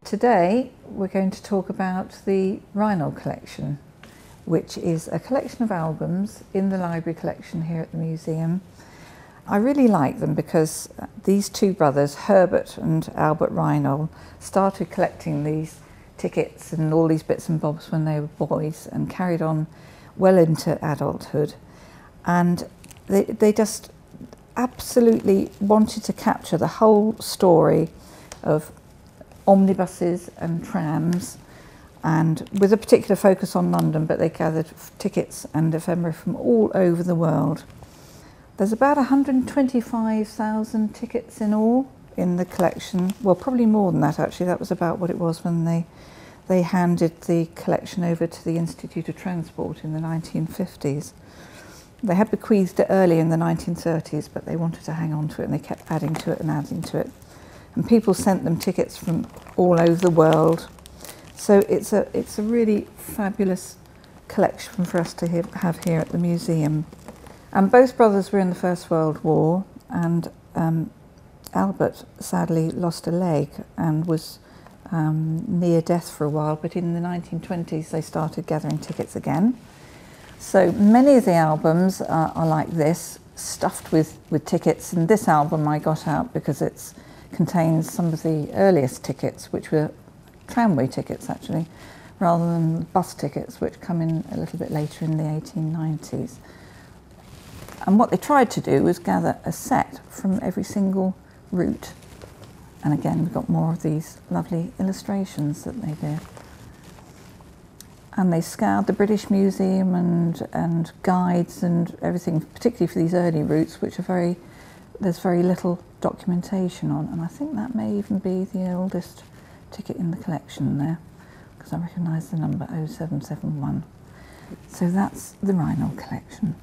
Today we're going to talk about the Reinohl collection, which is a collection of albums in the library collection here at the museum. I really like them because these two brothers, Herbert and Albert Reinohl, started collecting these tickets and all these bits and bobs when they were boys and carried on well into adulthood. And they just absolutely wanted to capture the whole story of omnibuses and trams, and with a particular focus on London, but they gathered tickets and ephemera from all over the world. There's about 125,000 tickets in all in the collection. Well, probably more than that actually. That was about what it was when they handed the collection over to the Institute of Transport in the 1950s. They had bequeathed it early in the 1930s, but they wanted to hang on to it and they kept adding to it and adding to it. And people sent them tickets from all over the world. So it's a really fabulous collection for us to have here at the museum. And both brothers were in the First World War, and Albert sadly lost a leg and was near death for a while, but in the 1920s they started gathering tickets again. So many of the albums are like this, stuffed with tickets, and this album I got out because it contains some of the earliest tickets, which were tramway tickets actually, rather than bus tickets, which come in a little bit later in the 1890s. And what they tried to do was gather a set from every single route. And again, we've got more of these lovely illustrations that they did. And they scoured the British Museum and guides and everything, particularly for these early routes, which are there's very little documentation on. And I think that may even be the oldest ticket in the collection there, because I recognise the number 0771. So that's the Reinohl collection.